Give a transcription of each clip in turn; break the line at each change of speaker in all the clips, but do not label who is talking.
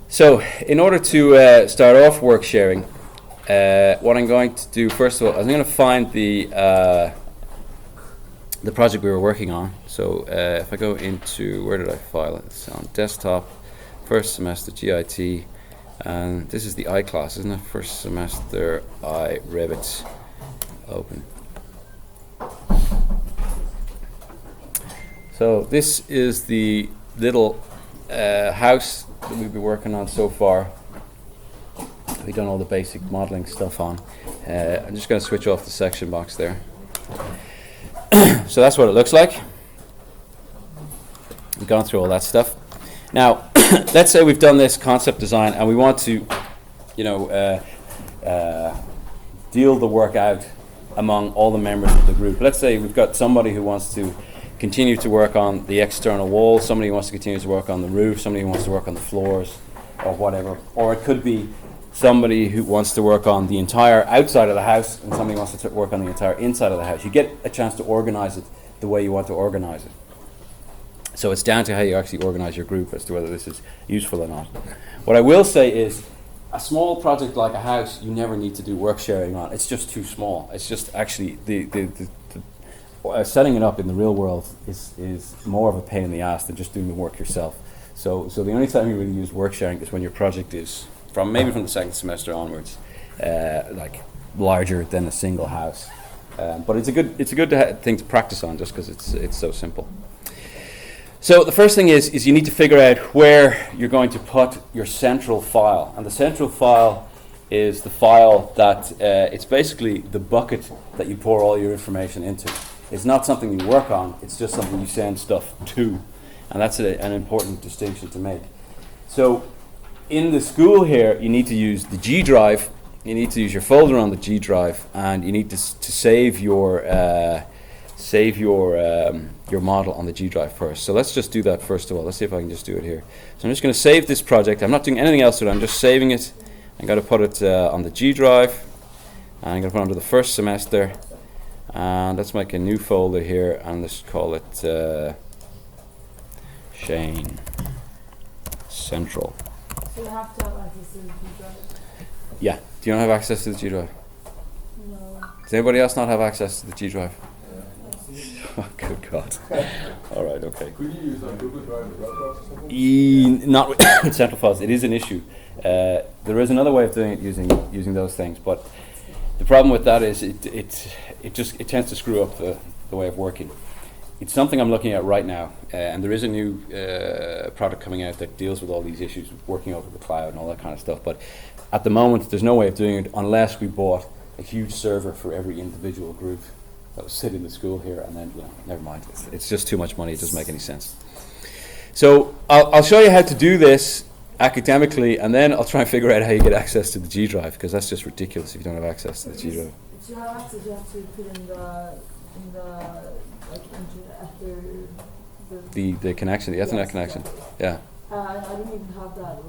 So, in order to start off work sharing, what I'm going to do first of all, I'm going to find the project we were working on. So, if I go into, where did I file it? It's on desktop, first semester GIT, and this is the I class, isn't it? First semester I Revit. Open. So this is the little house that we've been working on so far. We've done all the basic modeling stuff on. I'm just going to switch off the section box there. So that's what it looks like. We've gone through all that stuff. Now, let's say we've done this concept design and we want to, deal the work out among all the members of the group. Let's say we've got somebody who wants to continue to work on the external wall, somebody who wants to continue to work on the roof, somebody who wants to work on the floors, or whatever. Or it could be somebody who wants to work on the entire outside of the house and somebody wants to work on the entire inside of the house. You get a chance to organize it the way you want to organize it. So it's down to how you actually organize your group as to whether this is useful or not. What I will say is, a small project like a house, you never need to do work sharing on. It's just too small. It's just actually setting it up in the real world is more of a pain in the ass than just doing the work yourself. So the only time you really use work sharing is when your project is maybe from the second semester onwards, like larger than a single house. But it's a good thing to practice on just because it's so simple. So the first thing is you need to figure out where you're going to put your central file. And the central file is the file that, it's basically the bucket that you pour all your information into. It's not something you work on, it's just something you send stuff to. And that's an important distinction to make. So in the school here, you need to use the G drive, you need to use your folder on the G drive, and you need to save your model on the G drive first. So let's just do that first of all. Let's see if I can just do it here. So I'm just going to save this project. I'm not doing anything else with it. I'm just saving it. I'm going to put it on the G drive. And I'm going to put it onto the first semester. And let's make a new folder here and let's call it Shane Central.
So you have to have access to the G drive?
Yeah. Do you not have access to the G drive?
No.
Does anybody else not have access to the G drive? Oh, good God. All right, okay.
Could you use a Google Drive or Dropbox or something?
Not with central files. It is an issue. There is another way of doing it using those things, but the problem with that is it tends to screw up the way of working. It's something I'm looking at right now, and there is a new product coming out that deals with all these issues, working over the cloud and all that kind of stuff. But at the moment, there's no way of doing it unless we bought a huge server for every individual group that would sit in the school here, and then never mind. It's just too much money. It doesn't make any sense. So I'll show you how to do this academically, and then I'll try and figure out how you get access to the G drive, because that's just ridiculous if you don't have access to the G drive.
If you have access, you have to put in the
The connection, the Ethernet connection. Yeah.
I don't even have that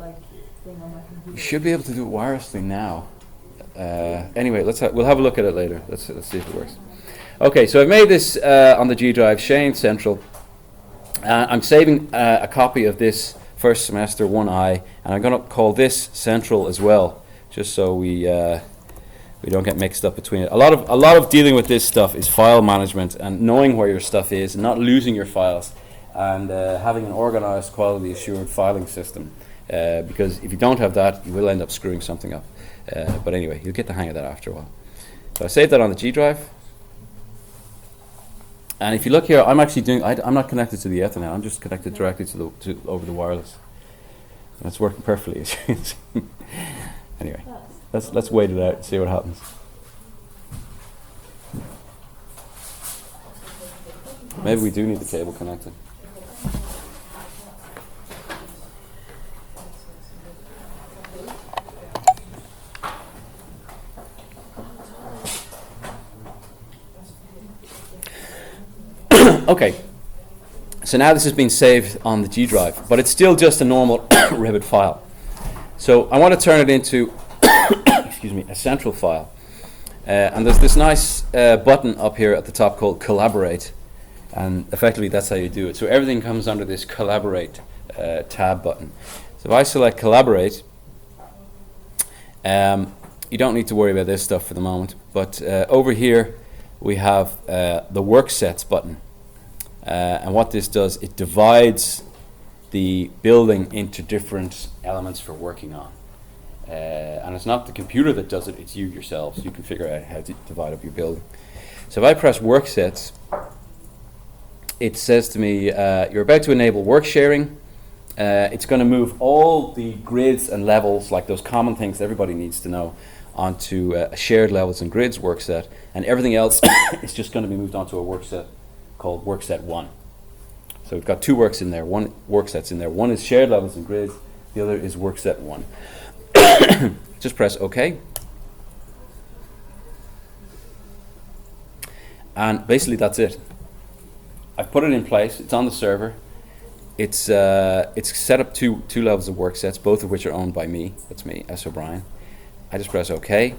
thing on my computer.
You should be able to do it wirelessly now. Anyway, we'll have a look at it later. Let's see if it works. Okay, so I've made this on the G drive, Shane Central. I'm saving a copy of this first semester 1I, and I'm going to call this Central as well, just so we don't get mixed up between it. A lot of dealing with this stuff is file management and knowing where your stuff is and not losing your files, and having an organized, quality assured filing system. Because if you don't have that, you will end up screwing something up. But anyway, you'll get the hang of that after a while. So I saved that on the G drive. And if you look here, I'm actually doing. I'm not connected to the Ethernet. I'm just connected directly to over the wireless. And it's working perfectly. Anyway, let's wait it out and see what happens. Maybe we do need the cable connected. Okay, so now this has been saved on the G drive, but it's still just a normal Revit file. So I want to turn it into a central file. And there's this nice button up here at the top called Collaborate, and effectively that's how you do it. So everything comes under this Collaborate tab button. So if I select collaborate, you don't need to worry about this stuff for the moment, but over here we have the work sets button. And what this does, it divides the building into different elements for working on. And it's not the computer that does it, it's you yourselves. You can figure out how to divide up your building. So if I press work sets, it says to me, you're about to enable work sharing. It's going to move all the grids and levels, like those common things that everybody needs to know, onto a shared levels and grids work set, and everything else is just going to be moved onto a work set called work set 1. So we've got two works in there, one work sets in there. One is shared levels and grids, the other is work set 1. Just press OK. And basically that's it. I've put it in place, it's on the server. It's set up two levels of work sets, both of which are owned by me. That's me, S. O'Brien. I just press OK,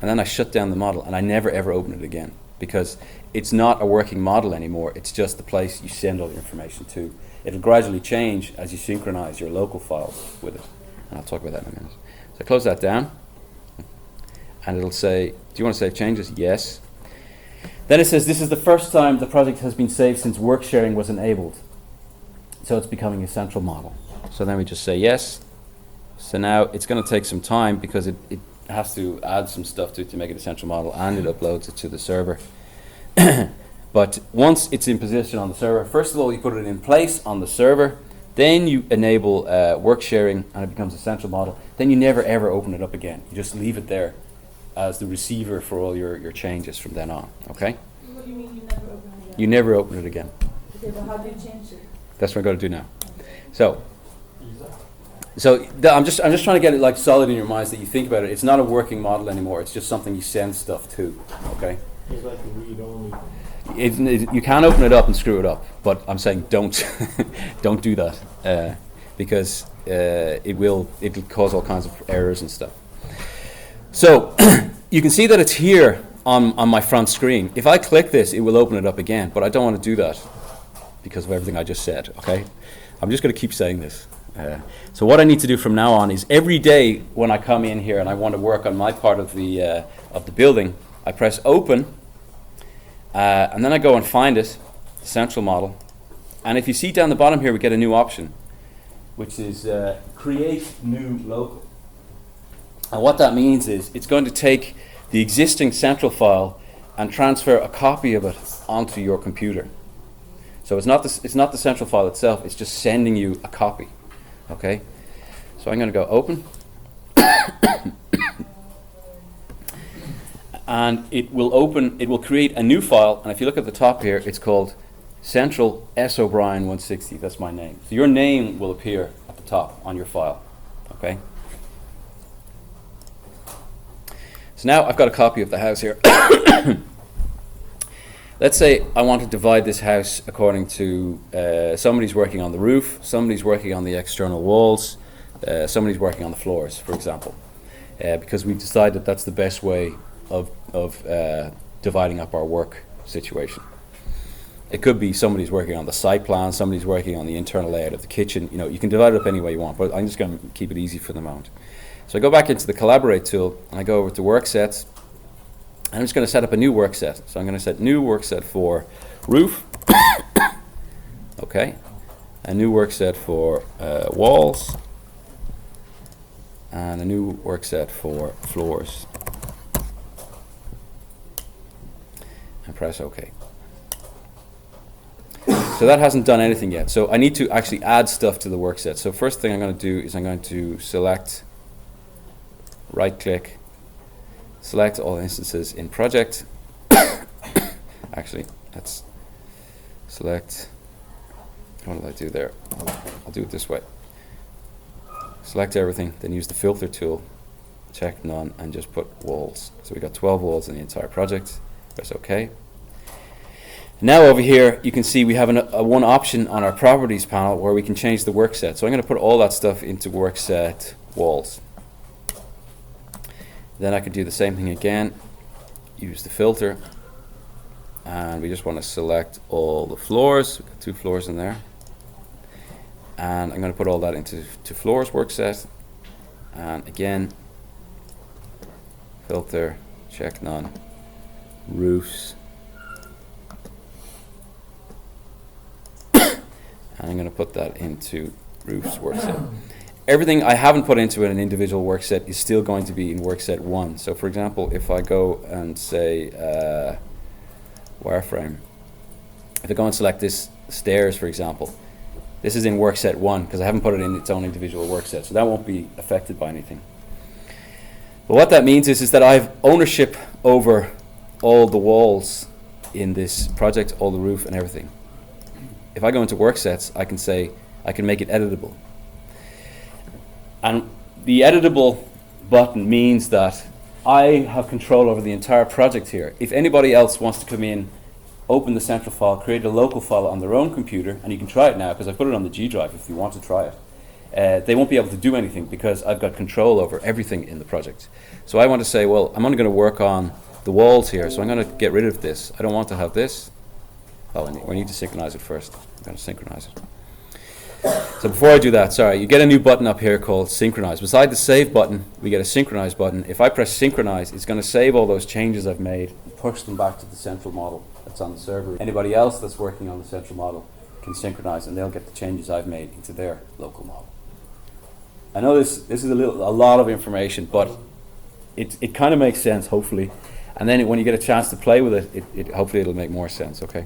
and then I shut down the model, and I never ever open it again, because it's not a working model anymore. It's just the place you send all the information to. It'll gradually change as you synchronize your local files with it, and I'll talk about that in a minute. So I close that down, and it'll say, do you want to save changes? Yes. Then it says, this is the first time the project has been saved since work sharing was enabled. So it's becoming a central model. So then we just say yes. So now it's going to take some time, because it has to add some stuff to it to make it a central model, and it uploads it to the server. But once it's in position on the server, first of all you put it in place on the server, then you enable work sharing, and it becomes a central model. Then you never ever open it up again. You just leave it there as the receiver for all your changes from then on. Okay?
What do you mean you never open it again?
You never open it again.
Okay, but how do you change it?
That's what I'm going to do now. So I'm just trying to get it like solid in your minds that you think about it. It's not a working model anymore. It's just something you send stuff to. Okay.
It's like a read-only.
You can open it up and screw it up, but I'm saying don't don't do that, because it'll cause all kinds of errors and stuff. So you can see that it's here on my front screen. If I click this, it will open it up again, but I don't want to do that because of everything I just said. Okay, I'm just going to keep saying this. So what I need to do from now on is every day when I come in here and I want to work on my part of the building, I press open, and then I go and find it, the central model. And if you see down the bottom here, we get a new option, which is create new local. And what that means is it's going to take the existing central file and transfer a copy of it onto your computer. So it's not the central file itself, it's just sending you a copy. Okay, so I'm going to go open, and it will create a new file, and if you look at the top here, it's called Central S. O'Brien 160. That's my name. So your name will appear at the top on your file. Okay. So now I've got a copy of the house here. Let's say I want to divide this house according to somebody's working on the roof, somebody's working on the external walls, somebody's working on the floors, for example, because we've decided that's the best way of dividing up our work situation. It could be somebody's working on the site plan, somebody's working on the internal layout of the kitchen. You know, you can divide it up any way you want, but I'm just going to keep it easy for the moment. So I go back into the Collaborate tool, and I go over to Work Sets. I'm just going to set up a new work set. So I'm going to set new work set for roof. Okay. A new work set for walls. And a new work set for floors. And press OK. So that hasn't done anything yet. So I need to actually add stuff to the work set. So first thing I'm going to do is I'm going to select, right click, select all instances in project. Actually, let's select, what did I do there? I'll do it this way. Select everything, then use the filter tool, check none, and just put walls. So we got 12 walls in the entire project. Press OK. Now over here, you can see we have a one option on our properties panel where we can change the work set. So I'm going to put all that stuff into work set walls. Then I could do the same thing again, use the filter, and we just want to select all the floors. We've got 2 floors in there. and I'm going to put all that into floors work set, and again, filter, check none, roofs, and I'm going to put that into roofs work set. Everything I haven't put into an individual work set is still going to be in work set 1. So for example, if I go and say wireframe, if I go and select this stairs, for example, this is in work set 1 because I haven't put it in its own individual work set, so that won't be affected by anything. But what that means is that I have ownership over all the walls in this project, all the roof and everything. If I go into work sets, I can say, I can make it editable. And the editable button means that I have control over the entire project here. If anybody else wants to come in, open the central file, create a local file on their own computer, and you can try it now because I put it on the G drive if you want to try it. They won't be able to do anything because I've got control over everything in the project. So I want to say, well, I'm only going to work on the walls here, so I'm going to get rid of this. I don't want to have this. Oh, we need to synchronize it first. I'm going to synchronize it. So before I do that, sorry, you get a new button up here called Synchronize. Beside the Save button, we get a Synchronize button. If I press Synchronize, it's going to save all those changes I've made and push them back to the central model that's on the server. Anybody else that's working on the central model can synchronize, and they'll get the changes I've made into their local model. I know this is a lot of information, but it kind of makes sense, hopefully. And then when you get a chance to play with it, hopefully it'll make more sense, okay?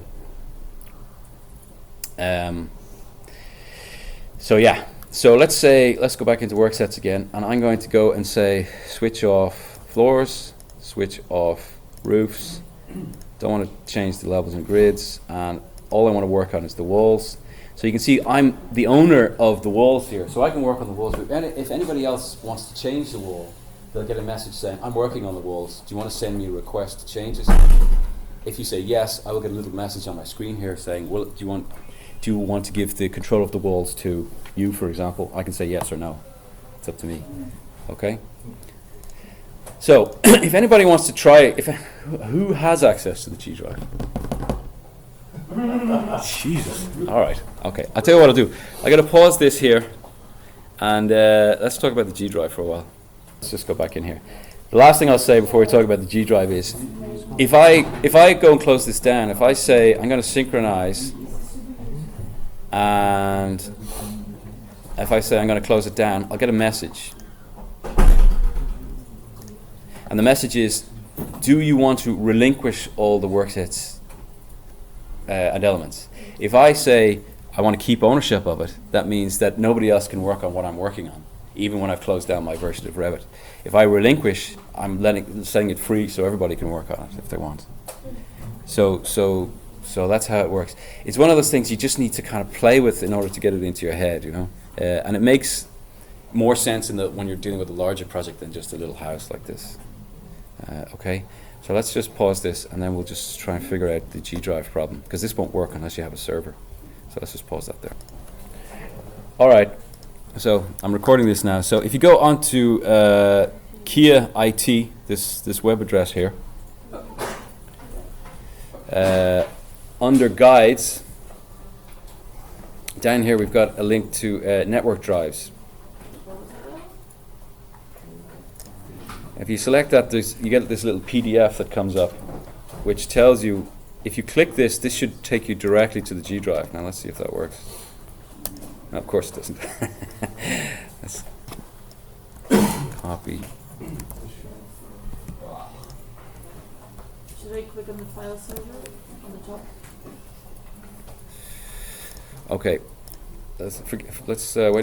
So yeah, so let's go back into work sets again, and I'm going to go and say switch off floors, switch off roofs, don't want to change the levels and grids, and all I want to work on is the walls. So you can see I'm the owner of the walls here, so I can work on the walls. If anybody else wants to change the wall, they'll get a message saying, I'm working on the walls, do you want to send me a request to change this? If you say yes, I will get a little message on my screen here saying, well, do you want to give the control of the walls to you, for example? I can say yes or no. It's up to me. Okay? So, if anybody wants to try it, who has access to the G drive? Jesus. All right. Okay. I'll tell you what I'll do. I got to pause this here, and let's talk about the G drive for a while. Let's just go back in here. The last thing I'll say before we talk about the G drive is, if I go and close this down, if I say I'm going to synchronize, and if I say I'm going to close it down, I'll get a message. And the message is, do you want to relinquish all the work sets and elements? If I say I want to keep ownership of it, that means that nobody else can work on what I'm working on, even when I've closed down my version of Revit. If I relinquish, I'm setting it free so everybody can work on it if they want. So that's how it works. It's one of those things you just need to kind of play with in order to get it into your head, you know. And it makes more sense when you're dealing with a larger project than just a little house like this. Okay, so let's just pause this, and then we'll just try and figure out the G drive problem, because this won't work unless you have a server. So let's just pause that there. All right, so I'm recording this now. So if you go onto Kia IT, this web address here, under guides, down here we've got a link to network drives. If you select that, you get this little PDF that comes up, which tells you, if you click this should take you directly to the G drive. Now let's see if that works. No, of course it doesn't. Let's copy.
Should I click on the file server on the top?
Okay, let's wait a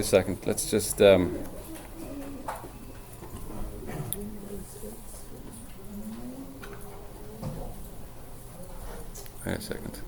second. Let's just wait a second.